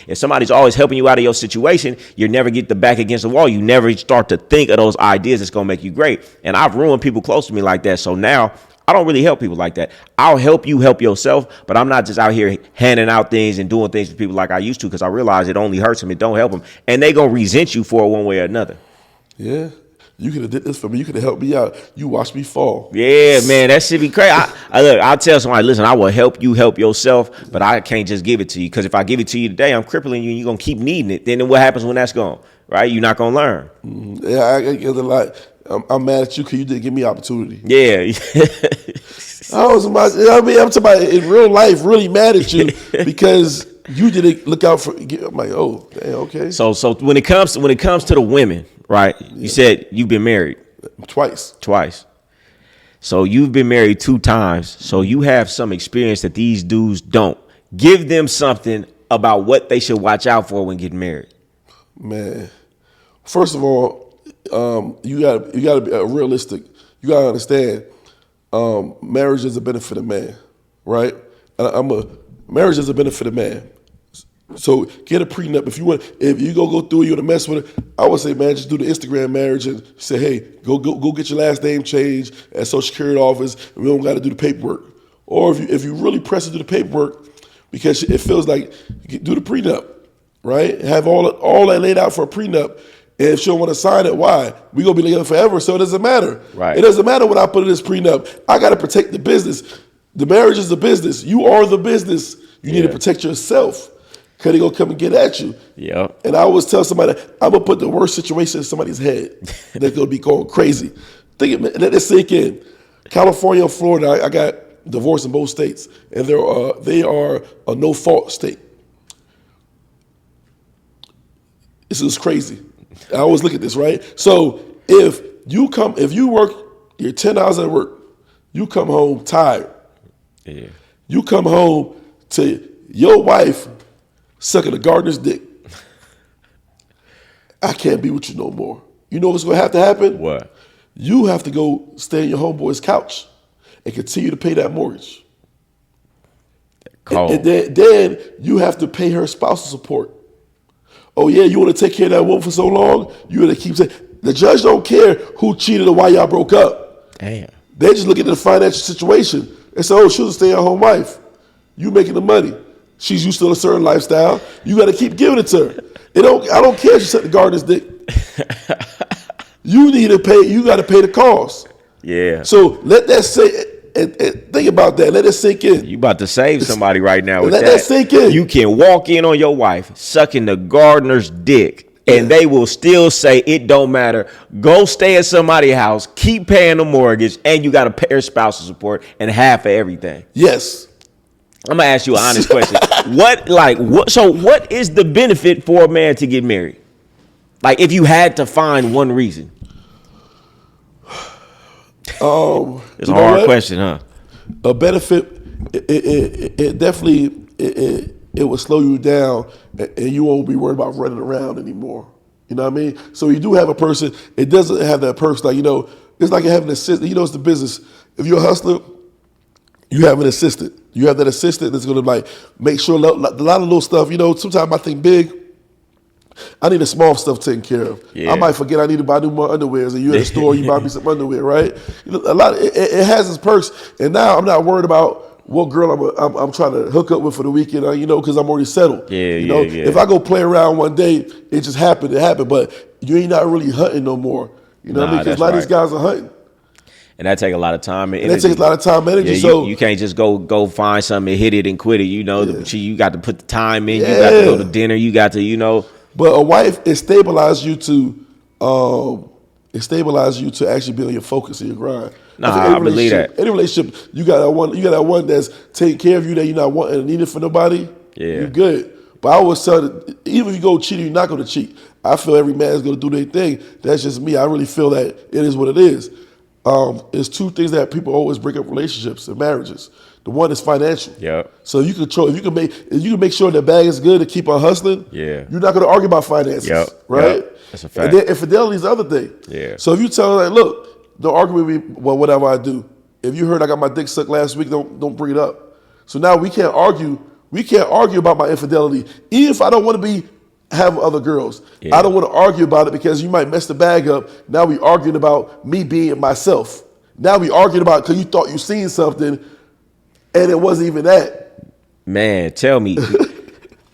If somebody's always helping you out of your situation, you never get the back against the wall. You never start to think of those ideas that's going to make you great. And I've ruined people close to me like that. So now I don't really help people like that. I'll help you help yourself, but I'm not just out here handing out things and doing things for people like I used to, because I realize it only hurts them. It don't help them. And they going to resent you for it one way or another. Yeah. You could have did this for me. You could have helped me out. You watched me fall. Yeah, man, that should be crazy. I'll tell somebody, listen, I will help you help yourself, but I can't just give it to you, because if I give it to you today, I'm crippling you and you're going to keep needing it. Then what happens when that's gone, right? You're not going to learn. Yeah, I get a lot. I'm mad at you because you didn't give me opportunity. Yeah. I'm talking about in real life, really mad at you because you didn't look out for. I'm like, oh, damn, okay. So when it comes to the women, right? You said you've been married twice. So you've been married 2 times. So you have some experience that these dudes don't. Give them something about what they should watch out for when getting married. Man, first of all, you got to be realistic. You got to understand, marriage is a benefit of man, right? Marriage is a benefit of man. So get a prenup. If you go through, you want to mess with it, I would say, man, just do the Instagram marriage and say, hey, go get your last name changed at Social Security office, and we don't got to do the paperwork. Or if you really press to do the paperwork because it feels like, do the prenup, right? Have all that laid out for a prenup. And if she don't want to sign it, why? We gonna be together forever, so it doesn't matter. Right. It doesn't matter what I put in this prenup. I got to protect the business. The marriage is the business. You are the business. You need to protect yourself, because they gonna come and get at you. Yeah. And I always tell somebody, I'm gonna put the worst situation in somebody's head. They're gonna be going crazy. Let it sink in. California and Florida, I got divorced in both states, and they are a no-fault state. This is crazy. I always look at this, right? So if you work, you're 10 hours at work, you come home tired. Yeah. You come home to your wife sucking a gardener's dick. I can't be with you no more. You know what's going to have to happen? What? You have to go stay on your homeboy's couch and continue to pay that mortgage. And then you have to pay her spousal support. Oh yeah, you want to take care of that woman for so long? You want to keep saying, the judge don't care who cheated or why y'all broke up. Damn. They just look at the financial situation and say, oh, she's a stay-at-home wife. You making the money. She's used to a certain lifestyle. You got to keep giving it to her. I don't care if you set the gardener's dick. You need to pay. You got to pay the cost. Yeah. So let that say. And think about that. Let it sink in. You about to save somebody right now with let that sink in. You can walk in on your wife sucking the gardener's dick, and they will still say it don't matter. Go stay at somebody's house, keep paying the mortgage, and you got to pay her spousal support and half of everything. Yes. I'm gonna ask you an honest question. What is the benefit for a man to get married? Like, if you had to find one reason. It's a hard question, huh? A benefit, it definitely it will slow you down, and you won't be worried about running around anymore. You know what I mean? So you do have a person. It doesn't have that person, like, it's like having an assistant. It's the business. If you're a hustler, you have an assistant. You have that assistant that's going to make sure a lot of little stuff. Sometimes I think big. I need the small stuff taken care of. Yeah. I might forget I need to buy new more underwears, and you at the store, you buy me some underwear, right? A lot. It has its perks, and now I'm not worried about what girl I'm trying to hook up with for the weekend, because I'm already settled. Yeah. If I go play around one day, it just happened. It happened, but you ain't not really hunting no more. You know what I mean? Because a lot of these guys are hunting. And that takes a lot of time and energy. That takes a lot of time and energy. Yeah, so you can't just go find something and hit it and quit it. You got to put the time in. You got to go to dinner. You got to, But a wife, it stabilizes you to actually be on your focus and your grind. I believe that. Any relationship, you got that one that's taking care of you, that you're not wanting and needing for nobody. Yeah, you're good. But I always tell that even if you go cheating, you're not going to cheat. I feel every man's going to do their thing. That's just me. I really feel that it is what it is. It's 2 things that people always break up relationships and marriages. The one is financial. Yeah. So if you can make sure the bag is good to keep on hustling. Yeah. You're not going to argue about finances, right? Yep. That's a fact. And then infidelity is the other thing. Yeah. So if you tell her, look, don't argue with me. Well, whatever I do. If you heard I got my dick sucked last week, don't bring it up. So now we can't argue We can't argue about my infidelity. Even if I don't want to have other girls. Yeah. I don't want to argue about it because you might mess the bag up. Now we arguing about me being myself. Now we arguing about because you thought you seen something and it wasn't even that. Man, tell me,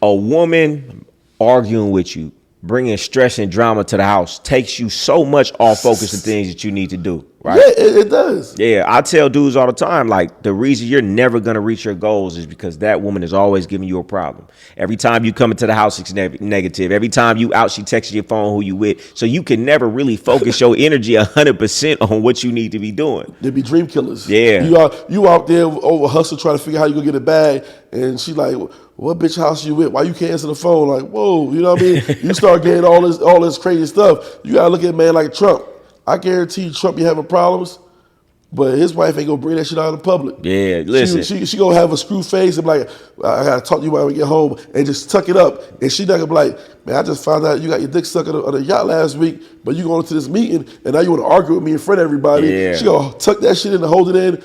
a woman arguing with you, bringing stress and drama to the house, takes you so much off focus of things that you need to do, right? Yeah, it does. Yeah, I tell dudes all the time, like, the reason you're never going to reach your goals is because that woman is always giving you a problem. Every time you come into the house, it's negative. Every time you out, she texts your phone who you with. So you can never really focus your energy 100% on what you need to be doing. They be dream killers. Yeah. You out there over hustle trying to figure out how you gonna get a bag, and she like, what bitch house you with? Why you can't answer the phone? Like, whoa, you know what I mean? You start getting all this crazy stuff. You gotta look at a man like Trump. I guarantee you Trump be having problems, but his wife ain't gonna bring that shit out in public. Yeah, listen. She gonna have a screw face and be like, I gotta talk to you when we get home, and just tuck it up. And she not gonna be like, man, I just found out you got your dick stuck on a yacht last week, but you going to this meeting and now you wanna argue with me in front of everybody. Yeah. She gonna tuck that shit in and hold it in,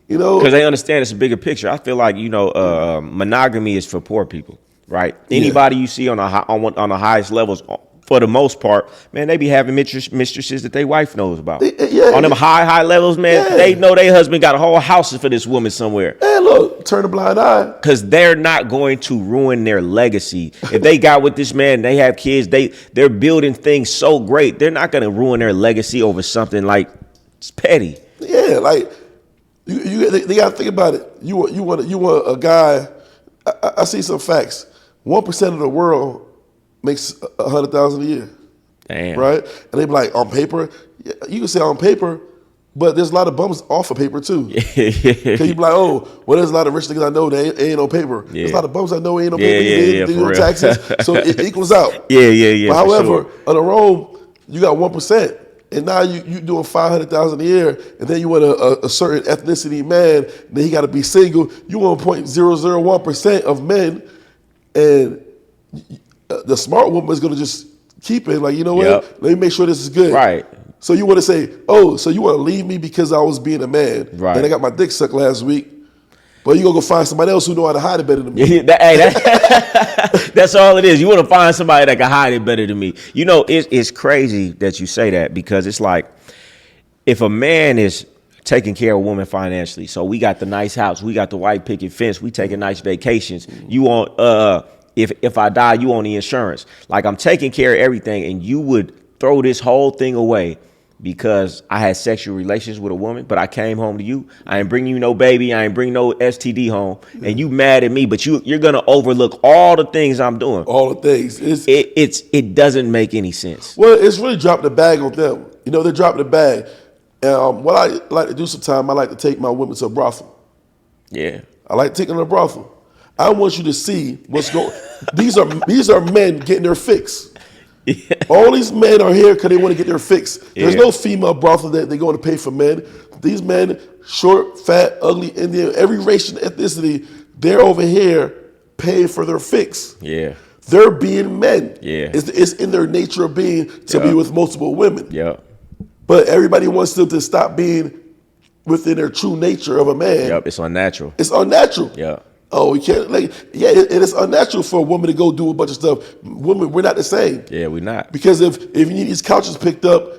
you know? Because they understand it's a bigger picture. I feel like, monogamy is for poor people, right? Anybody you see on the highest levels, for the most part, man, they be having mistresses that their wife knows about. On them high levels, man, they know their husband got a whole house for this woman somewhere. Hey, look, turn a blind eye. Because they're not going to ruin their legacy. If they got with this man, they have kids, they're building things so great, they're not going to ruin their legacy over something like it's petty. Yeah, like they got to think about it. You want a guy. I see some facts. 1% of the world makes $100,000 a year. Damn. Right? And they be like, on paper, yeah, you can say on paper, but there's a lot of bums off of paper too. Cause you be like, oh, well, there's a lot of rich niggas I know that ain't on paper. Yeah. There's a lot of bums I know ain't on paper. They do no real. taxes, so it equals out. Yeah. But however, on the road, you got 1%. And now you doing $500,000 a year, and then you want a certain ethnicity man, then he got to be single. You want 0.001% of men, and the smart woman is going to just keep it. Like, you know what? Yep. Let me make sure this is good. Right. So you want to say, oh, so you want to leave me because I was being a man, right? And I got my dick sucked last week, but you gonna go find somebody else who know how to hide it better than me. That's all it is. You want to find somebody that can hide it better than me. You know, it's crazy that you say that, because it's like, if a man is taking care of a woman financially, so we got the nice house, we got the white picket fence, we taking nice vacations. You want if I die, you on the insurance. Like, I'm taking care of everything, and you would throw this whole thing away because I had sexual relations with a woman, but I came home to you. I ain't bring you no baby. I ain't bring no STD home. And you mad at me, but you're going to overlook all the things I'm doing. All the things. It doesn't make any sense. Well, it's really dropping the bag on them. You know, they're dropping the bag. What I like to do sometimes, I like to take my women to a brothel. Yeah. I like taking them to a brothel. I want you to see what's going. These are men getting their fix. Yeah. All these men are here because they want to get their fix. There's no female brothel that they're going to pay for men. These men, short, fat, ugly, Indian, every race and ethnicity, they're over here paying for their fix. Yeah. They're being men. Yeah. It's in their nature of being to be with multiple women. Yeah. But everybody wants them to stop being within their true nature of a man. Yep. It's unnatural. It's unnatural. Yeah. Oh, we can't. It is unnatural for a woman to go do a bunch of stuff. Women, we're not the same. Yeah, we're not. Because if you need these couches picked up,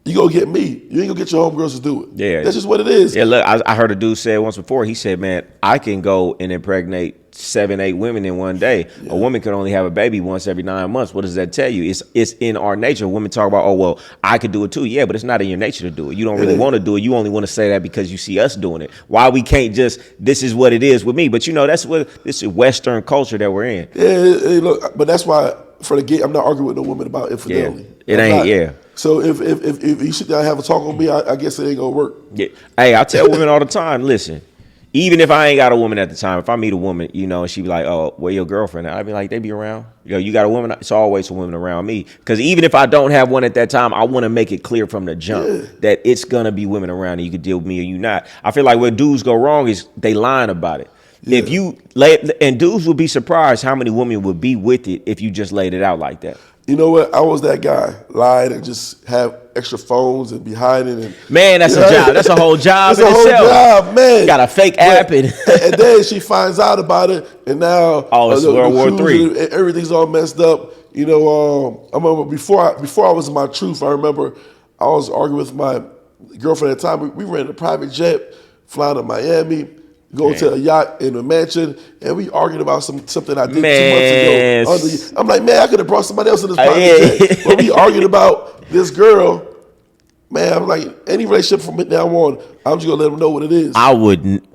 you go get me. You ain't gonna get your homegirls to do it. Yeah, that's just what it is. Yeah, look, I heard a dude say once before. He said, "Man, I can go and impregnate 7-8 women in one day. Yeah. A woman can only have a baby once every 9 months. What does that tell you? It's in our nature. Women talk about, oh well, I could do it too. Yeah, but it's not in your nature to do it. You don't really want to do it. You only want to say that because you see us doing it. Why we can't just this is what it is with me? But you know that's what this is Western culture that we're in. Yeah, look, but that's why for the gay, I'm not arguing with no woman about infidelity. Yeah, it ain't. Yeah. So if you sit down and have a talk with me, I guess it ain't gonna work. Yeah. Hey, I tell women all the time, listen, even if I ain't got a woman at the time, if I meet a woman, you know, and she be like, oh, where your girlfriend at? I'd be like, they be around. You know, you got a woman, it's always a woman around me. Because even if I don't have one at that time, I want to make it clear from the jump that it's going to be women around and you can deal with me or you not. I feel like where dudes go wrong is they lying about it. Yeah. If you lay, and dudes would be surprised how many women would be with it if you just laid it out like that. You know what? I was that guy. Lied and just have extra phones and be hiding. And Man, that's a job. That's a whole job It's in a whole itself. job, man. Got a fake app and then she finds out about it, and now it's World War III. Everything's all messed up. You know, I remember before I was in my truth. I remember I was arguing with my girlfriend at the time. We rented a private jet, flying to Miami, go to a yacht in a mansion, and we argued about something I did 2 months ago. I'm like, man, I could have brought somebody else in this private jet. But we argued about this girl. Man, I'm like, any relationship from now on, I'm just gonna let them know what it is. I wouldn't.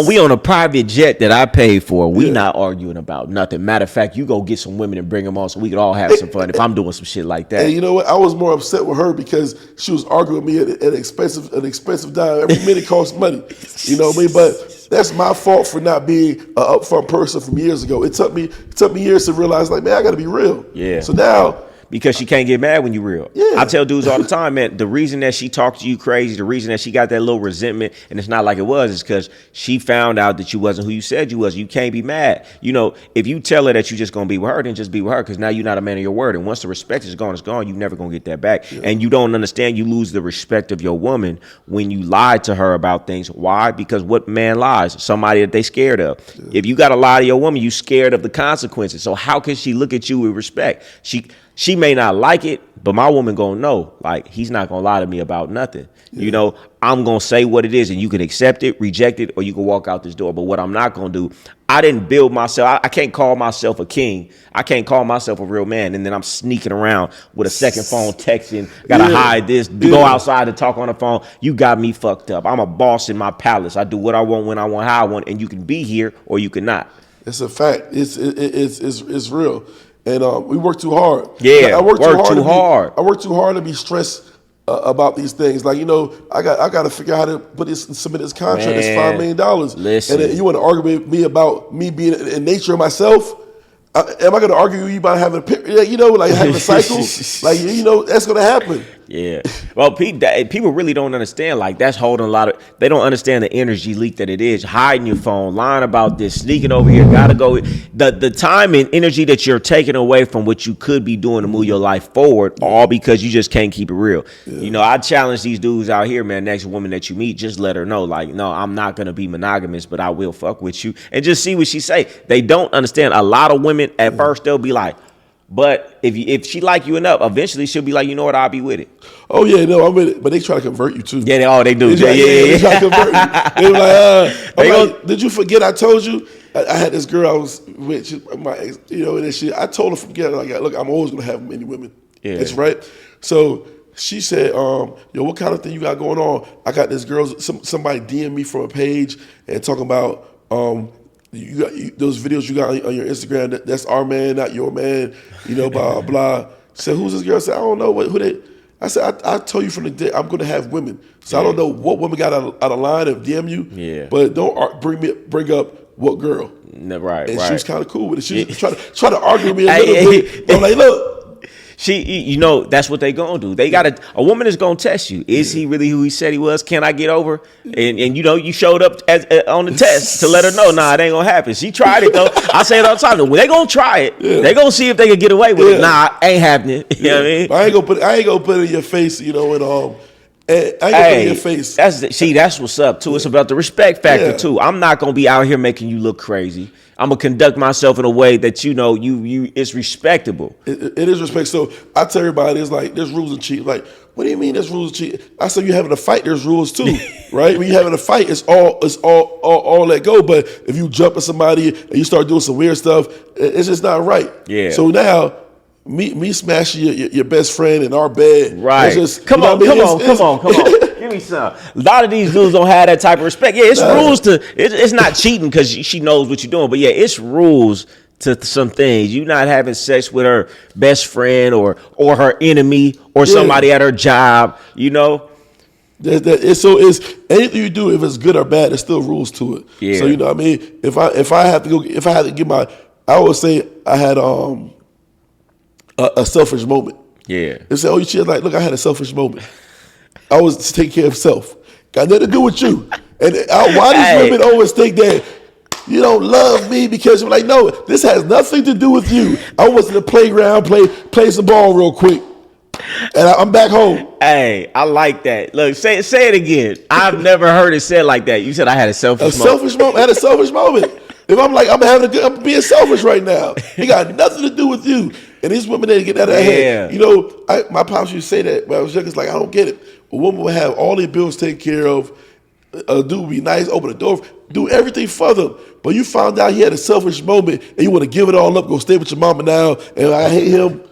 We on a private jet that I paid for. We not arguing about nothing. Matter of fact, you go get some women and bring them on so we could all have some fun. If I'm doing some shit like that, and you know what? I was more upset with her because she was arguing with me at an expensive dime. Every minute costs money. You know what I mean? But that's my fault for not being an upfront person from years ago. It took me years to realize, like, man, I got to be real. Yeah. So now. Because she can't get mad when you real. Yeah. I tell dudes all the time, man, the reason that she talked to you crazy, the reason that she got that little resentment, and it's not like it was, is because she found out that you wasn't who you said you was. You can't be mad. You know, if you tell her that you just gonna be with her, then just be with her, because now you're not a man of your word. And once the respect is gone, it's gone. You're never gonna get that back. Yeah. And you don't understand, you lose the respect of your woman when you lie to her about things. Why? Because what man lies? Somebody that they scared of. Yeah. If you gotta lie to your woman, you scared of the consequences. So how can she look at you with respect? She may not like it, but my woman gonna know, like, he's not gonna lie to me about nothing. Yeah. You know, I'm gonna say what it is, and you can accept it, reject it, or you can walk out this door. But what I'm not gonna do, I didn't build myself. I can't call myself a king. I can't call myself a real man. And then I'm sneaking around with a second phone texting. Gotta hide this, go outside to talk on the phone. You got me fucked up. I'm a boss in my palace. I do what I want, when I want, how I want, and you can be here or you cannot. It's a fact. It's real. And we work too hard. Yeah, I work too hard. I work too hard to be stressed about these things. Like, you know, I got to figure out how to submit this contract. Man, it's $5 million. Listen. And then you want to argue with me about me being in nature of myself? Am I going to argue with you about having having a cycle? Like, you know, that's going to happen. Yeah. Well, people really don't understand. Like, that's holding a lot of. They don't understand the energy leak that it is. Hiding your phone, lying about this, sneaking over here. Gotta go. The time and energy that you're taking away from what you could be doing to move your life forward, all because you just can't keep it real. Yeah. You know, I challenge these dudes out here, man. Next woman that you meet, just let her know, like, no, I'm not gonna be monogamous, but I will fuck with you, and just see what she say. They don't understand. A lot of women at first they'll be like. But if she like you enough, eventually she'll be like, you know what, I'll be with it. Oh yeah, no, I'm with it. But they try to convert you too. Yeah, they do. They try to convert you. They're like, did you forget I told you? I had this girl I was with, my ex, you know, and then I told her forget. Like, look, I'm always gonna have many women. Yeah, that's right. So she said, what kind of thing you got going on? I got this girl. Somebody DM me from a page and talking about you got those videos you got on your Instagram. That's our man, not your man. You know, blah blah. Said, who's this girl? I said, I don't know who they. I said, I told you from the day I'm going to have women. So I don't know what woman got out of line of DM you. Yeah. But don't bring up what girl. No, right. And she was kind of cool with it. She was try to argue with me a little bit. I'm like, look. You know, that's what they gonna do. They gotta. A woman is gonna test you. Is he really who he said he was? Can I get over? And you know, you showed up on the test to let her know. Nah, it ain't gonna happen. She tried it though. I say it all the time. They gonna try it. Yeah. They gonna see if they can get away with it. Nah, ain't happening. You know what I mean? I ain't gonna put it in your face. You know, and I ain't gonna put it in your face. That's what's up too. It's about the respect factor too. I'm not gonna be out here making you look crazy. I'm gonna conduct myself in a way that you know it's respectable. It is respect. So I tell everybody, it's like there's rules of cheating. Like, what do you mean there's rules of cheating? I said, you having a fight, there's rules too, right? When you're having a fight, it's all let go. But if you jump at somebody and you start doing some weird stuff, it's just not right. Yeah. So now me smashing your best friend in our bed. Right. Just, come on. Give me some. A lot of these dudes don't have that type of respect. Yeah, it's rules to. It's not cheating because she knows what you're doing, but yeah, it's rules to some things. You not having sex with her best friend or her enemy or somebody at her job. You know. It's anything you do, if it's good or bad, there's still rules to it. Yeah. So you know what I mean. If I had to give I always say I had a selfish moment. Yeah. They say, oh, you cheated. Like, look, I had a selfish moment. I was taking care of self. Got nothing to do with you. And why these women always think that You don't love me because you're like, no, this has nothing to do with you. I was in the playground, play some ball real quick, and I'm back home. Hey, I like that. Look, say it again. I've never heard it said like that. You said I had a selfish moment. Selfish moment. I had a selfish moment. If I'm like, I'm being selfish right now. It got nothing to do with you. And these women, they get out of their head. You know, my pops used to say that when I was young. It's like, I don't get it. A woman would have all their bills taken care of. A dude would be nice, open the door, do everything for them. But you found out he had a selfish moment and you want to give it all up, go stay with your mama now, and I hate him.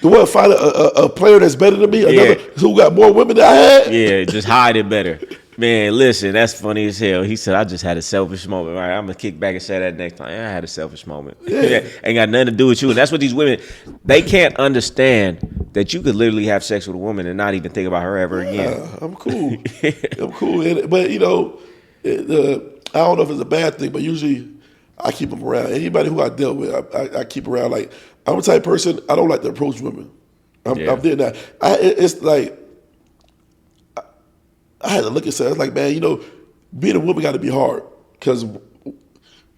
The one find a player that's better than me, another who got more women than I had. Yeah, just hide it better. Man, listen, that's funny as hell. He said, I just had a selfish moment. Right, I'm going to kick back and say that next time. Yeah, I had a selfish moment. Yeah. Ain't got nothing to do with you. And that's what these women, they can't understand that you could literally have sex with a woman and not even think about her ever again. I'm cool. I'm cool. But, you know, I don't know if it's a bad thing, but usually I keep them around. Anybody who I dealt with, I keep around. Like, I'm the type of person, I don't like to approach women. I'm there now. It's like, I had to look at something. I was like, man, you know, being a woman got to be hard because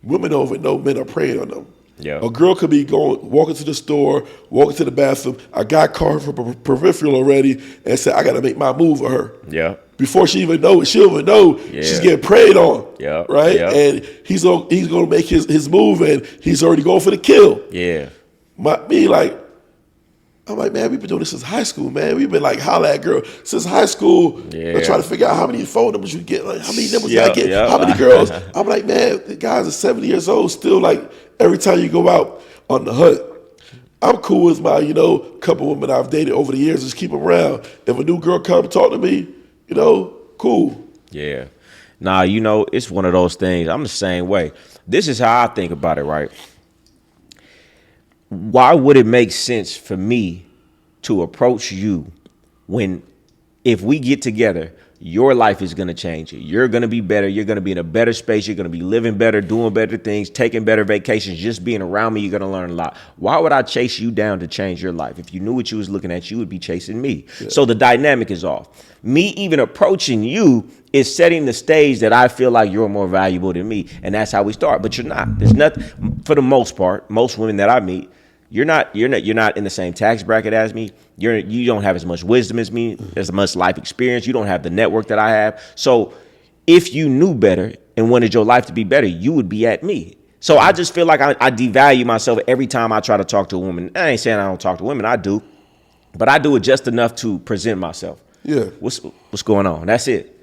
women don't even know men are preying on them. Yeah. A girl could be walking to the store, walking to the bathroom. A guy called her from peripheral already and said, I got to make my move with her. Yeah. Before she even know it, she'll even know she's getting preyed on. Yeah. Right? Yeah. And he's going to make his move and he's already going for the kill. Yeah. I'm like, man, we've been doing this since high school, man. We've been like holla at girl since high school. Yeah. Trying to figure out how many phone numbers you get, like how many numbers you gotta get, how many girls. I'm like, man, the guys are 70 years old, still like every time you go out on the hunt. I'm cool with my, you know, couple women I've dated over the years, just keep them around. If a new girl come talk to me, you know, cool. Yeah. Nah, you know, it's one of those things. I'm the same way. This is how I think about it, right? Why would it make sense for me to approach you when, if we get together, your life is going to change. You're going to be better. You're going to be in a better space. You're going to be living better, doing better things, taking better vacations. Just being around me, you're going to learn a lot. Why would I chase you down to change your life? If you knew what you was looking at, you would be chasing me. Yeah. So the dynamic is off. Me even approaching you is setting the stage that I feel like you're more valuable than me. And that's how we start. But you're not. There's nothing, for the most part, most women that I meet, You're not in the same tax bracket as me. You don't have as much wisdom as me, as much life experience. You don't have the network that I have. So if you knew better and wanted your life to be better, you would be at me. So I just feel like I devalue myself every time I try to talk to a woman. I ain't saying I don't talk to women. I do. But I do it just enough to present myself. Yeah. What's going on? That's it.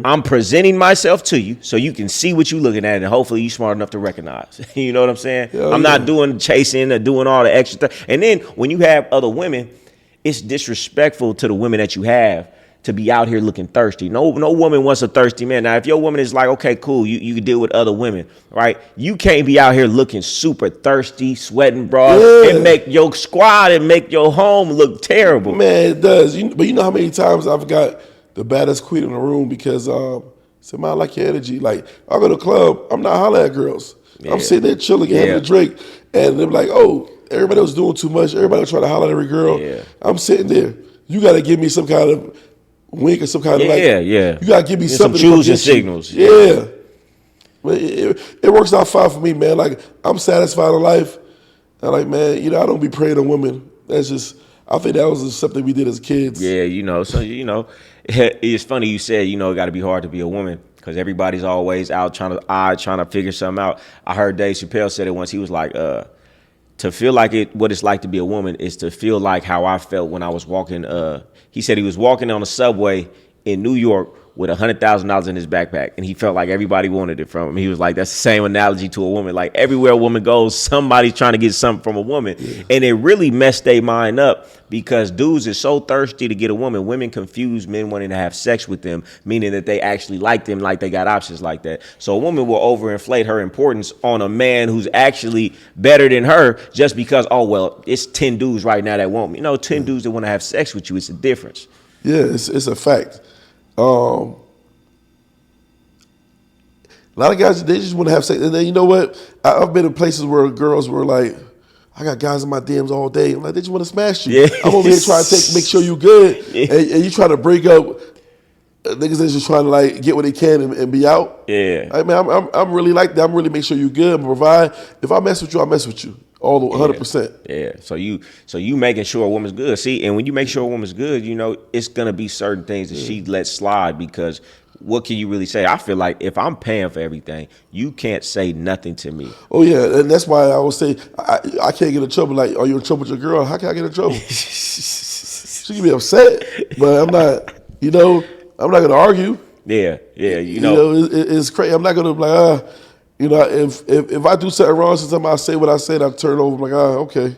I'm presenting myself to you so you can see what you're looking at, and hopefully you're smart enough to recognize. You know what I'm saying? I'm not doing chasing or doing all the extra stuff. And then when you have other women, it's disrespectful to the women that you have to be out here looking thirsty. No woman wants a thirsty man. Now, if your woman is like, okay, cool, you can deal with other women, right? You can't be out here looking super thirsty, sweating, bro, and make your squad and make your home look terrible. Man, it does. But you know how many times I've got the baddest queen in the room because said, man, I like your energy. Like, I go to the club, I'm not hollering at girls. Yeah. I'm sitting there chilling, having a drink, and they're like, oh, everybody was doing too much. Everybody was trying to holler at every girl. Yeah. I'm sitting there. You got to give me some kind of wink or some kind of you got to give me something. Some choosing signals. Yeah. But it works out fine for me, man. Like, I'm satisfied in life. I'm like, man, you know, I don't be preying on women. That's just, I think that was just something we did as kids. Yeah, you know, so, you know, it's funny you said, you know, it got to be hard to be a woman because everybody's always out trying to figure something out. I heard Dave Chappelle said it once. He was like, to feel like what it's like to be a woman is to feel like how I felt when I was walking. He said he was walking on the subway in New York with $100,000 in his backpack, and he felt like everybody wanted it from him. He was like, that's the same analogy to a woman. Like, everywhere a woman goes, somebody's trying to get something from a woman. Yeah. And it really messed their mind up because dudes are so thirsty to get a woman. Women confuse men wanting to have sex with them, meaning that they actually like them, like they got options like that. So a woman will overinflate her importance on a man who's actually better than her just because, oh, well, it's 10 dudes right now that want me. No, 10 dudes that want to have sex with you. It's a difference. Yeah, it's a fact. A lot of guys, they just want to have sex. And then, you know what? I've been in places where girls were like, I got guys in my DMs all day. I'm like, they just want to smash you. Yeah. I'm over here trying to make sure you're good. Yeah. And you try to break up niggas that's just trying to like get what they can and be out. Yeah. I mean, I'm really like that. I'm really make sure you good and provide. If I mess with you, I mess with you. All 100%. Yeah. So you making sure a woman's good. See, and when you make sure a woman's good, it's gonna be certain things that she lets slide because what can you really say? I feel like if I'm paying for everything, you can't say nothing to me. Oh yeah, and that's why I always say I can't get in trouble. Like, are you in trouble with your girl? How can I get in trouble? She can be upset, but I'm not. I'm not gonna argue. Yeah. It's crazy. I'm not gonna be like, if I do something wrong, sometimes I say what I said, I turn it over. I'm like, okay.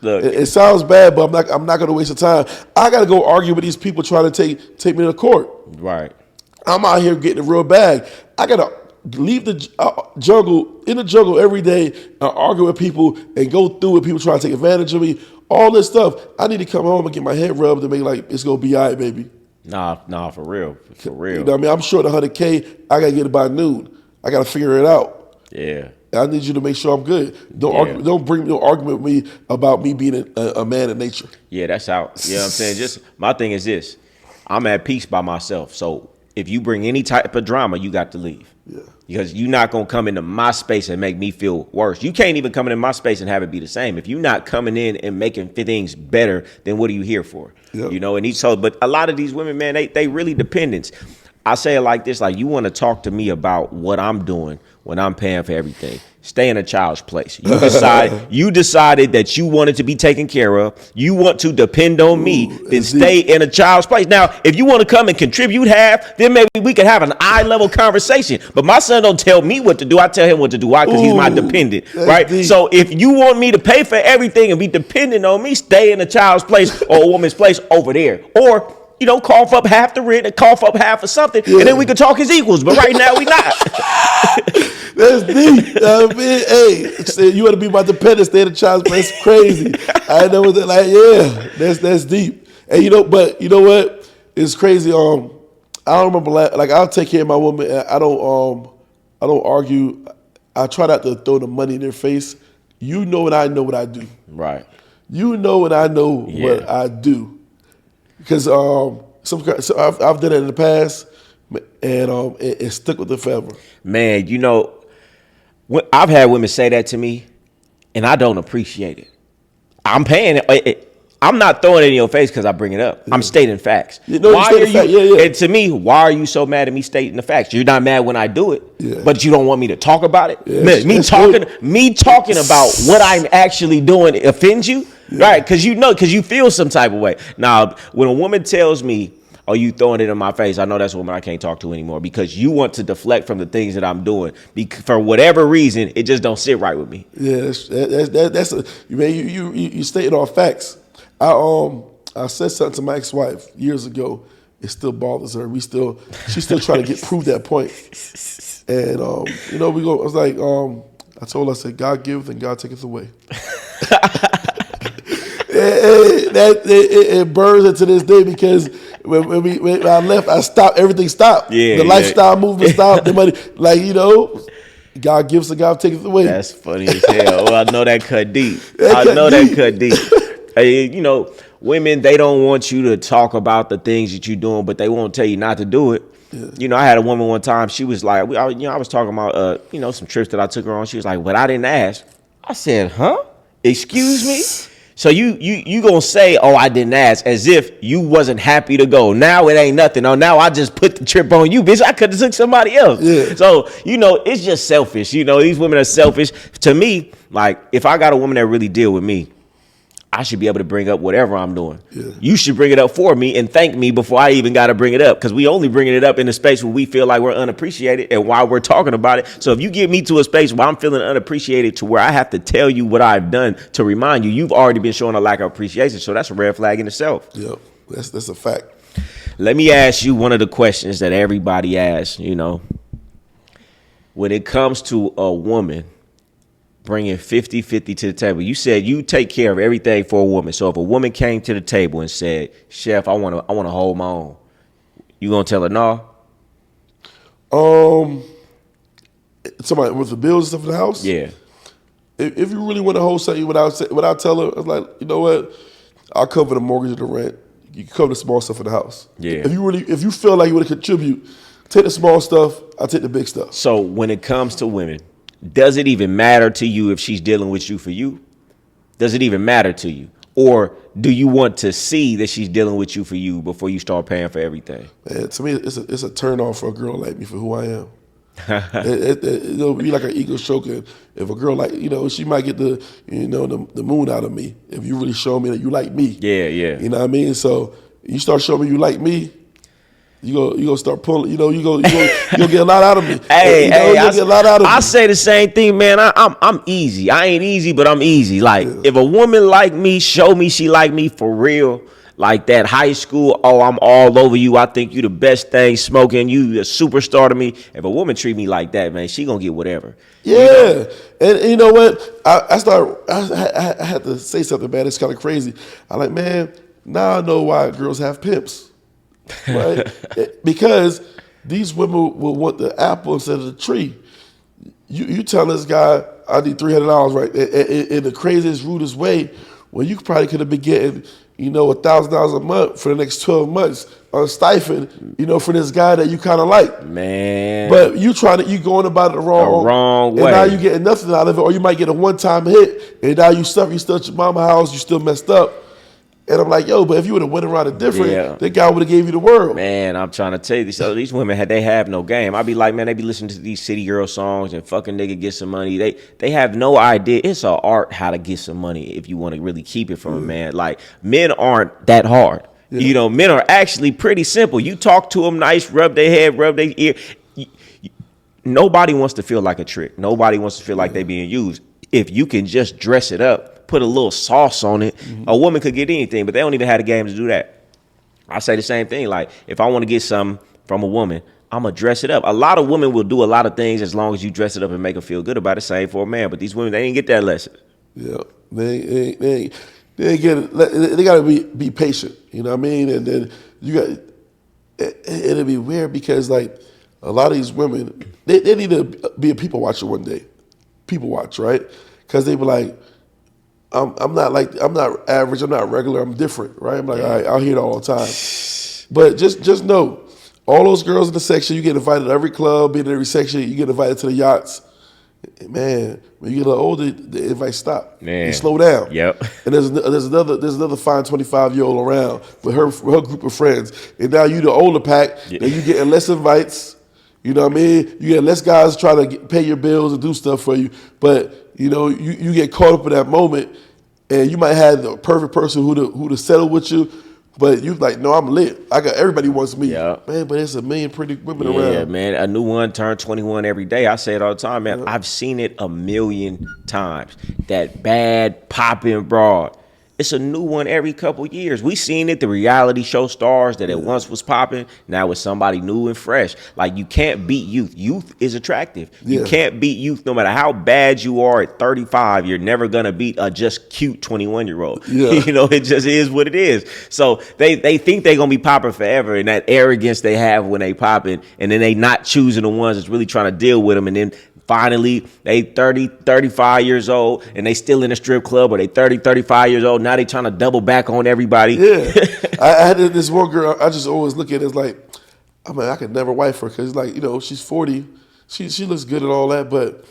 Look, it sounds bad, but I'm not gonna waste the time. I gotta go argue with these people trying to take me to court. right. I'm out here getting a real bag. I gotta leave the jungle every day and argue with people and go through with people trying to take advantage of me. All this stuff. I need to come home and get my head rubbed and make like it's gonna be all right, baby. Nah, for real. You know what I mean? I'm short 100K. I gotta get it by noon. I gotta figure it out. Yeah. I need you to make sure I'm good. Don't bring no argument with me about me being a man of nature. Yeah, that's out. You know what I'm saying? Just my thing is this. I'm at peace by myself. So if you bring any type of drama, you got to leave. Yeah. Because you're not going to come into my space and make me feel worse. You can't even come into my space and have it be the same. If you're not coming in and making things better, then what are you here for? Yep. But a lot of these women, man, they really dependents. I say it like this, like you want to talk to me about what I'm doing when I'm paying for everything. Stay in a child's place. You decided that you wanted to be taken care of. You want to depend on me, then stay in a child's place. Now, if you want to come and contribute half, then maybe we can have an eye-level conversation. But my son don't tell me what to do. I tell him what to do. Why? Because he's my dependent, right? Deep. So if you want me to pay for everything and be dependent on me, stay in a child's place or a woman's place over there. Or cough up half the rent and cough up half of something, and then we can talk as equals. But right now, we not. That's deep. I mean, hey, you want to be my dependent, stay in the child's place? That's crazy. I know what that like. Yeah, that's deep. And but you know what? It's crazy. I don't remember. Like I'll take care of my woman. And I don't argue. I try not to throw the money in their face. You know, and I know what I do. Right. You know, and I know what I do. Because so I've done it in the past, and it stuck with the forever. Man, I've had women say that to me, and I don't appreciate it. I'm paying it. I'm not throwing it in your face because I bring it up. Yeah. I'm stating facts. And to me, why are you so mad at me stating the facts? You're not mad when I do it, but you don't want me to talk about it. Yeah, me talking about what I'm actually doing offends you, right? Because you feel some type of way. Now, when a woman tells me, "Oh, you throwing it in my face," I know that's a woman I can't talk to anymore because you want to deflect from the things that I'm doing. For whatever reason, it just don't sit right with me. Yeah, that's you stating all facts. I said something to my ex-wife years ago. It still bothers her. She's still trying to prove that point. And I was like, I told her, I said, God giveth and God taketh away. It burns her to this day because when I left, everything stopped. Yeah, the lifestyle movement stopped. The money, God gives and God taketh away. That's funny as hell. Well, I know that cut deep. That cut deep. Women, they don't want you to talk about the things that you're doing, but they won't tell you not to do it. Yeah. I had a woman one time. She was like, I was talking about, some trips that I took her on. She was like, "But I didn't ask." I said, "Huh? Excuse me?" So you gonna say, "Oh, I didn't ask," as if you wasn't happy to go. Now it ain't nothing. Oh, now I just put the trip on you, bitch. I could have took somebody else. Yeah. So it's just selfish. These women are selfish. To me, like if I got a woman that really deal with me, I should be able to bring up whatever I'm doing. Yeah. You should bring it up for me and thank me before I even got to bring it up, because we only bringing it up in a space where we feel like we're unappreciated and while we're talking about it. So if you get me to a space where I'm feeling unappreciated to where I have to tell you what I've done to remind you, you've already been showing a lack of appreciation. So that's a red flag in itself. Yep, that's a fact. Let me ask you one of the questions that everybody asks, when it comes to a woman bringing 50-50 to the table. You said you take care of everything for a woman. So if a woman came to the table and said, "Chef, I want to hold my own," you gonna tell her no? Somebody with the bills and stuff in the house. Yeah. If you really want to hold something without tell her, I was like, you know what? I'll cover the mortgage and the rent. you can cover the small stuff in the house. Yeah. If you feel like you want to contribute, take the small stuff. I'll take the big stuff. So when it comes to women, does it even matter to you if she's dealing with you for you? Does it even matter to you? Or do you want to see that she's dealing with you for you before you start paying for everything? Man, to me, it's a turn off for a girl like me for who I am. It'll be like an ego stroker. If a girl like, she might get the moon out of me if you really show me that you like me. Yeah, yeah. You know what I mean? So you start showing me you like me, you go start pulling. You go get a lot out of me. Hey, you'll get a lot out of me. I say the same thing, man. I'm easy. I ain't easy, but I'm easy. Like if a woman like me, show me she like me for real. Like that high school, I'm all over you. I think you the best thing smoking. You a superstar to me. If a woman treat me like that, man, she gonna get whatever. Yeah, and you know what? I had to say something, man. It's kind of crazy. I'm like, man, now I know why girls have pimps, right? Because these women will want the apple instead of the tree. You tell this guy, I need $300, right? In the craziest, rudest way, when you probably could have been getting, $1,000 a month for the next 12 months on stipend, for this guy that you kind of like. Man. But you going about it the wrong way. And now you getting nothing out of it, or you might get a one-time hit, and now you still at your mama's house, you still messed up. And I'm like, yo, but if you would have went around it different, that guy would have gave you the world. Man, I'm trying to tell you, so these women, they have no game. I be like, man, they be listening to these city girl songs and fucking nigga get some money. They have no idea. It's an art how to get some money if you want to really keep it from a man. Like, men aren't that hard. Yeah. Men are actually pretty simple. You talk to them nice, rub their head, rub their ear. Nobody wants to feel like a trick. Nobody wants to feel like they being used. If you can just dress it up, put a little sauce on it, a woman could get anything, but they don't even have the game to do that. I say the same thing. Like, if I want to get something from a woman, I'm going to dress it up. A lot of women will do a lot of things as long as you dress it up and make them feel good about it. Same for a man. But these women, they didn't get that lesson. Yeah. They get it. They got to be patient. You know what I mean? And then it'll be weird because, like, a lot of these women, they need to be a people watcher one day. People watch, right? Because they be like, I'm not average, I'm not regular, I'm different, right? I'm like, all right, I'll hear it all the time. But just know, all those girls in the section, you get invited to every club, be in every section, you get invited to the yachts. Man, when you get a little older, the invite stop. Man. You slow down. Yep. And there's another fine 25-year-old around with her group of friends. And now you the older pack, and you getting less invites. You know what I mean? You get less guys trying to pay your bills and do stuff for you. But, you get caught up in that moment, and you might have the perfect person who to settle with you. But you like, no, I'm lit. Everybody wants me. Yeah. Man, but there's a million pretty women around. Yeah, man. A new one turned 21 every day. I say it all the time, man. Yeah. I've seen it a million times. That bad popping broad. It's a new one every couple years. We seen it, the reality show stars that it once was popping. Now it's somebody new and fresh. Like, you can't beat youth. Youth is attractive. Yeah. You can't beat youth no matter how bad you are at 35. You're never going to beat a just cute 21-year-old. Yeah. It just is what it is. So they think they're going to be popping forever, and that arrogance they have when they popping, and then they not choosing the ones that's really trying to deal with them, and then finally, they 30, 35 years old, and they still in a strip club, or they 30, 35 years old. Now they trying to double back on everybody. Yeah. I had this one girl, I just always look at it as like, I could never wife her because, like, she's 40. She looks good and all that, but,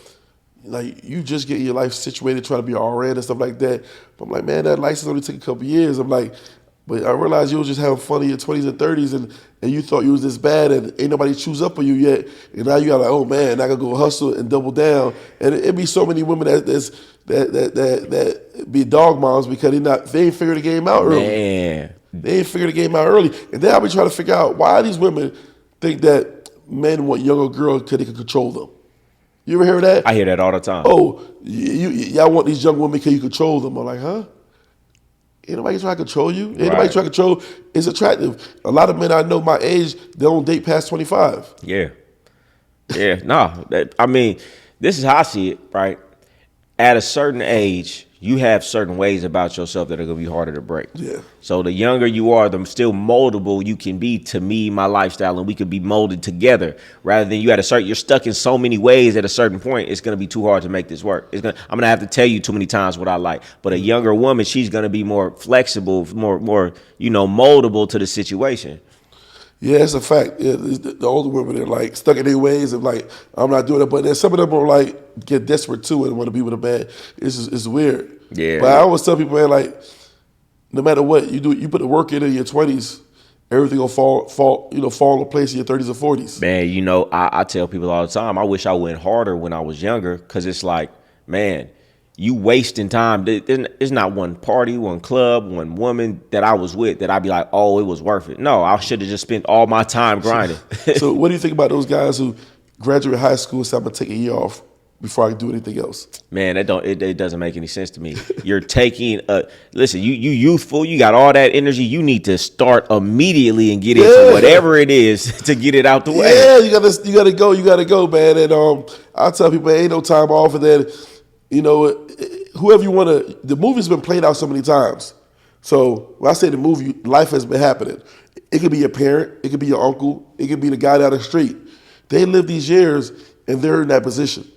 like, you just get your life situated, trying to be RN and stuff like that. But I'm like, man, that license only took a couple years. I'm like, but I realized you was just having fun in your 20s and 30s, and you thought you was this bad, and ain't nobody choose up on you yet. And now you got like, oh man, I gotta go hustle and double down. And it be so many women that be dog moms because they ain't figured the game out early. Man. They ain't figured the game out early. And then I be trying to figure out why these women think that men want younger girls because they can control them. You ever hear that? I hear that all the time. Oh, y'all want these young women because you control them. I'm like, huh? Ain't nobody trying to control you. Ain't nobody trying to control. It's attractive. A lot of men I know my age, they don't date past 25. Yeah. Yeah. No. I mean, this is how I see it, right? At a certain age, you have certain ways about yourself that are going to be harder to break. Yeah. So the younger you are, the still moldable you can be to me, my lifestyle, and we could be molded together rather than you're stuck in so many ways at a certain point. It's going to be too hard to make this work. I'm going to have to tell you too many times what I like. But a younger woman, she's going to be more flexible, more, moldable to the situation. Yeah, it's a fact. Yeah, the older women are like stuck in their ways of like, I'm not doing it. But then some of them are like get desperate too and want to be with a man. It's weird. Yeah. But I always tell people, man, like, no matter what you do, you put the work in your 20s, everything will fall into place in your 30s or 40s. Man, I tell people all the time, I wish I went harder when I was younger, because it's like, man, you wasting time. There's not one party, one club, one woman that I was with that I'd be like, oh, it was worth it. No, I should have just spent all my time grinding. So what do you think about those guys who graduate high school and say, I'm going to take a year off before I can do anything else? Man, it doesn't make any sense to me. You're taking listen, you youthful, you got all that energy. You need to start immediately and get into whatever it is to get it out the way. Yeah, you gotta go, man. And I tell people, ain't no time off. And then, whoever you want to, the movie's been played out so many times. So when I say the movie, life has been happening. It could be your parent, it could be your uncle, it could be the guy down the street. They live these years and they're in that position.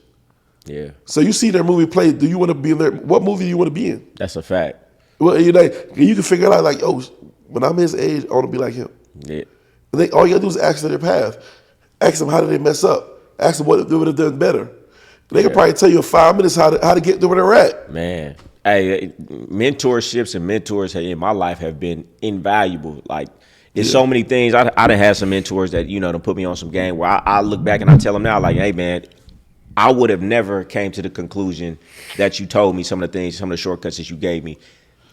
Yeah. So you see their movie play. Do you want to be in there? What movie do you want to be in? That's a fact. Well, you can figure it out like, oh, when I'm his age, I want to be like him. Yeah. All you gotta do is ask them their path. Ask them how did they mess up. Ask them what they would have done better. They can probably tell you in 5 minutes how to get to where they're at. Man, hey, mentorships and mentors in my life have been invaluable. Like, there's so many things. I done had some mentors that to put me on some game where I look back and I tell them now, like, hey, man, I would have never came to the conclusion that you told me some of the things, some of the shortcuts that you gave me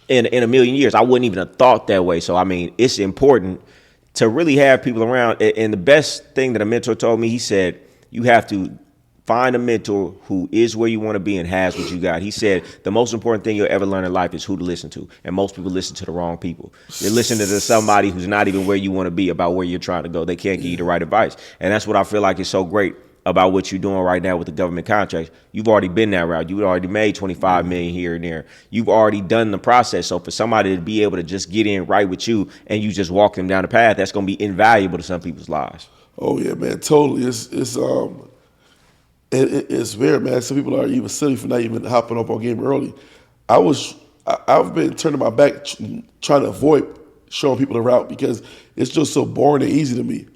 in a million years. I wouldn't even have thought that way. So, I mean, it's important to really have people around. And the best thing that a mentor told me, he said, you have to find a mentor who is where you want to be and has what you got. He said the most important thing you'll ever learn in life is who to listen to. And most people listen to the wrong people. They're listening to somebody who's not even where you want to be about where you're trying to go. They can't give you the right advice. And that's what I feel like is so great about what you're doing right now with the government contracts. You've already been that route. You've already made 25 million here and there. You've already done the process. So for somebody to be able to just get in right with you and you just walk them down the path, that's going to be invaluable to some people's lives. Oh yeah, man, totally. It's weird, man. Some people are even silly for not even hopping up on game early. I've been turning my back trying to avoid showing people the route because it's just so boring and easy to me.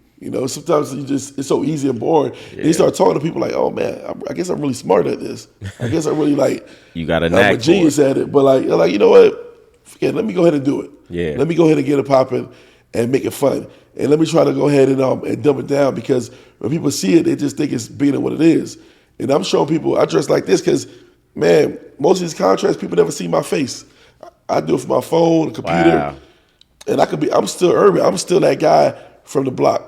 Sometimes it's so easy and boring. Yeah. And you start talking to people like, oh man, I guess I'm really smart at this. I guess I'm really you got a knack. I'm a genius at it. But you know what? Forget it. Let me go ahead and do it. Yeah. Let me go ahead and get it popping and make it fun. And let me try to go ahead and dumb it down because when people see it, they just think it's bigger than what it is. And I'm showing people I dress like this because, man, most of these contracts, people never see my face. I do it from my phone, computer. Wow. And I'm still urban. I'm still that guy from the block.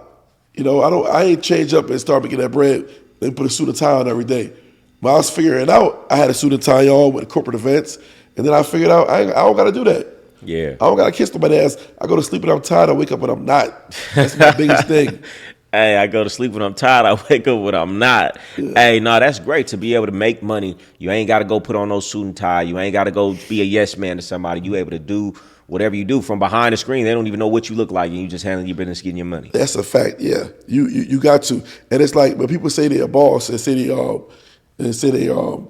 I ain't change up and start making that bread and put a suit and tie on every day. When I was figuring it out, I had a suit and tie on with corporate events. And then I figured out I don't got to do that. Yeah. I don't got to kiss somebody's ass. I go to sleep and I'm tired. I wake up when I'm not. That's my biggest thing. Hey, I go to sleep when I'm tired. I wake up when I'm not. Yeah. Hey, no, that's great to be able to make money. You ain't got to go put on no suit and tie. You ain't got to go be a yes man to somebody. You able to do whatever you do from behind the screen. They don't even know what you look like, and you just handling your business, getting your money. That's a fact. Yeah, you got to. And it's like when people say they're a boss and say they I don't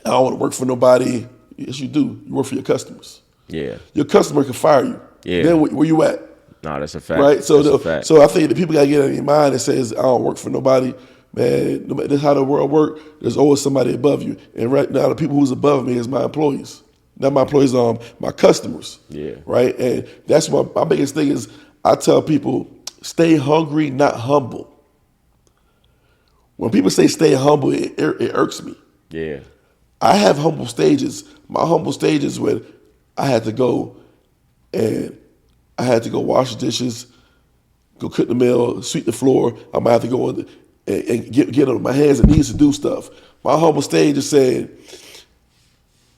want to work for nobody. Yes, you do. You work for your customers. Yeah. Your customer can fire you. Yeah. Then where you at? No, that's a fact. Right. So fact. I think the people gotta get in their mind that says I don't work for nobody. Man, that's how the world works. There's always somebody above you. And right now, the people who's above me is my employees. Not my employees, my customers. Yeah. Right. And that's what my biggest thing is. I tell people, stay hungry, not humble. When people say stay humble, it irks me. Yeah. I have humble stages. My humble stages when I had to go wash the dishes, go cook the meal, sweep the floor. I might have to go in and get on my hands and knees to do stuff. My humble stage is saying,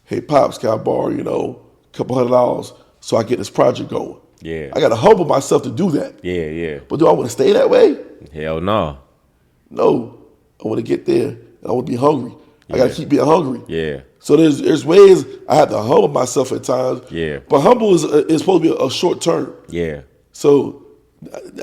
hey, Pops, can I borrow, a couple $100 so I get this project going? Yeah. I got to humble myself to do that. Yeah, yeah. But do I want to stay that way? Hell no. No. I want to get there and I want to be hungry. Yeah. I got to keep being hungry. Yeah. So there's ways I have to humble myself at times. Yeah. But humble is supposed to be a short term. Yeah. So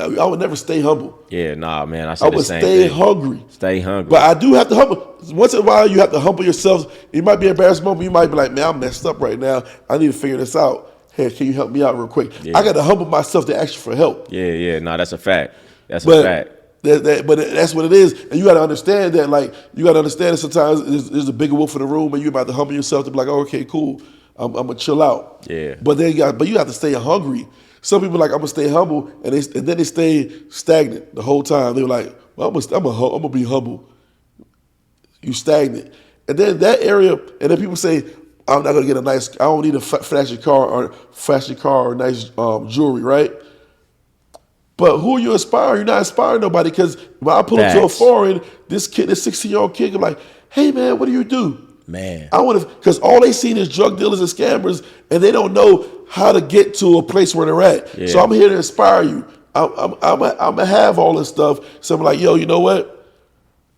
I would never stay humble. Yeah, nah, man. I I said the would same stay thing. hungry. Stay hungry. But I do have to humble. Once in a while, you have to humble yourself. It might be an embarrassing moment. You might be like, man, I'm messed up right now. I need to figure this out. Hey, can you help me out real quick? Yeah. I got to humble myself to ask you for help. Yeah. No, that's a fact. That's a fact. But that's what it is. And you got to understand that, like, you got to understand that sometimes there's a bigger wolf in the room and you're about to humble yourself to be like, oh, okay, cool. I'm going to chill out. Yeah. But you have to stay hungry. Some people are like, I'm going to stay humble, and then they stay stagnant the whole time. They're like, well, I'm going to be humble. You stagnant. And then that area, and then people say, I'm not going to get I don't need a flashy car or nice jewelry, right? But who are you inspiring? You're not inspiring nobody, because when I pull up to a foreign, this 16-year-old kid, I'm like, hey, man, what do you do? Man. I want to, because all they see is drug dealers and scammers, and they don't know how to get to a place where they're at. Yeah. So I'm here to inspire you. I'm gonna have all this stuff. So I'm like, yo, you know what?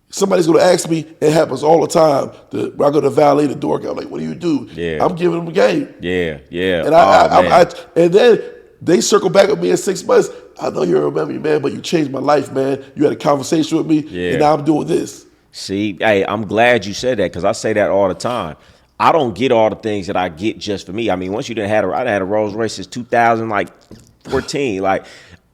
Somebody's gonna ask me. It happens all the time. I go to valet the door. I'm like, what do you do? Yeah. I'm giving them a game. Yeah. And and then they circle back with me in 6 months. I know you remember me, man, but you changed my life, man. You had a conversation with me, and now I'm doing this. See, hey, I'm glad you said that, because I say that all the time. I don't get all the things that I get just for me. I mean, once you I had a Rolls Royce since 2014. Like,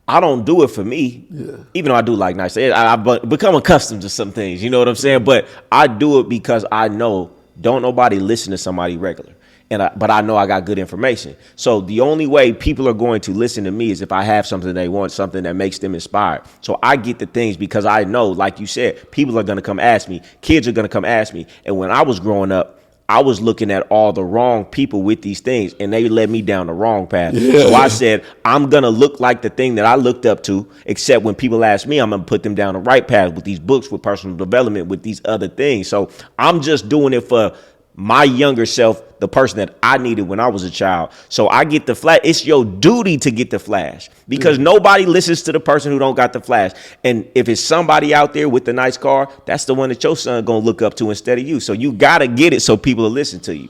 I don't do it for me, even though I do like nice. I've become accustomed to some things, you know what I'm saying? But I do it because I know don't nobody listen to somebody regular. But I know I got good information. So the only way people are going to listen to me is if I have something they want, something that makes them inspired. So I get the things because I know, like you said, people are going to come ask me. Kids are going to come ask me. And when I was growing up, I was looking at all the wrong people with these things, and they led me down the wrong path. Yeah. So I said, I'm going to look like the thing that I looked up to, except when people ask me, I'm going to put them down the right path with these books, with personal development, with these other things. So I'm just doing it for my younger self, the person that I needed when I was a child. So I get the flash. It's your duty to get the flash, because nobody listens to the person who don't got the flash. And if it's somebody out there with the nice car, that's the one that your son gonna look up to instead of you. So you gotta get it so people will listen to you.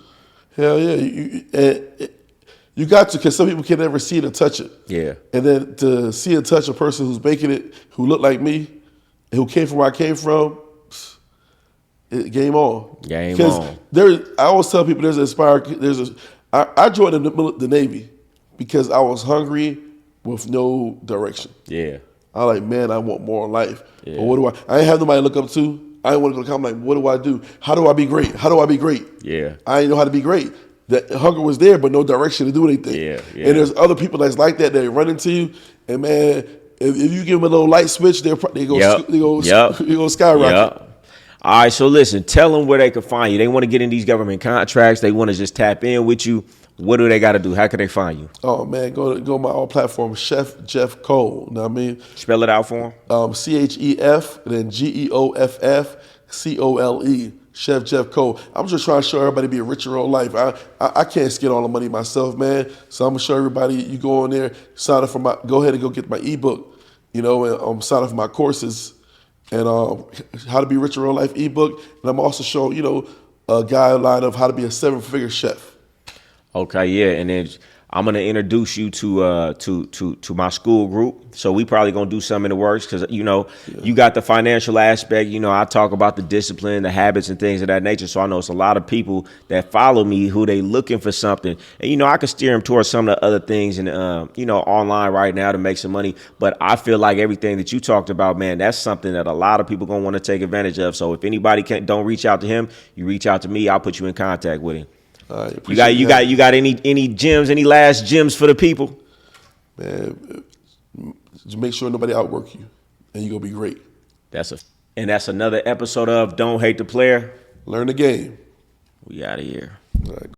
Hell yeah. You got to, because some people can never see it and touch it. Yeah. And then to see and touch a person who's making it, who looked like me, and who came from where I came from, game on. Game on. I always tell people I joined the Navy because I was hungry with no direction. Yeah. I like, man, I want more in life. Yeah. But what do I ain't have nobody to look up to. I didn't want to come like, what do I do? How do I be great? How do I be great? Yeah. I didn't know how to be great. That hunger was there, but no direction to do anything. Yeah. And there's other people that's like that run into you, and man, if you give them a little light switch, they go skyrocket. Yep. All right, so listen, tell them where they can find you. They want to get in these government contracts. They want to just tap in with you. What do they got to do? How can they find you? Oh, man, go to my all platform, Chef Jeff Cole. You know what I mean? Spell it out for them. CHEF, and then GEOFFCOLE, Chef Jeff Cole. I'm just trying to show everybody to be a richer old life. I can't get all the money myself, man. So I'm going to show everybody, you go in there, sign up for go ahead and go get my ebook, and sign up for my courses. And how to be richer in life ebook, and I'm also showing a guideline of how to be a 7-figure chef. Okay, yeah, and then I'm gonna introduce you to my school group. So we probably gonna do something in the works, because you got the financial aspect. I talk about the discipline, the habits, and things of that nature. So I know it's a lot of people that follow me who they looking for something, and I can steer them towards some of the other things and online right now to make some money. But I feel like everything that you talked about, man, that's something that a lot of people gonna want to take advantage of. So if anybody don't reach out to him, you reach out to me. I'll put you in contact with him. You got any gems, any last gems for the people? Man, just make sure nobody outwork you, and you're gonna be great. That's another episode of Don't Hate the Player. Learn the game. We out of here. All right.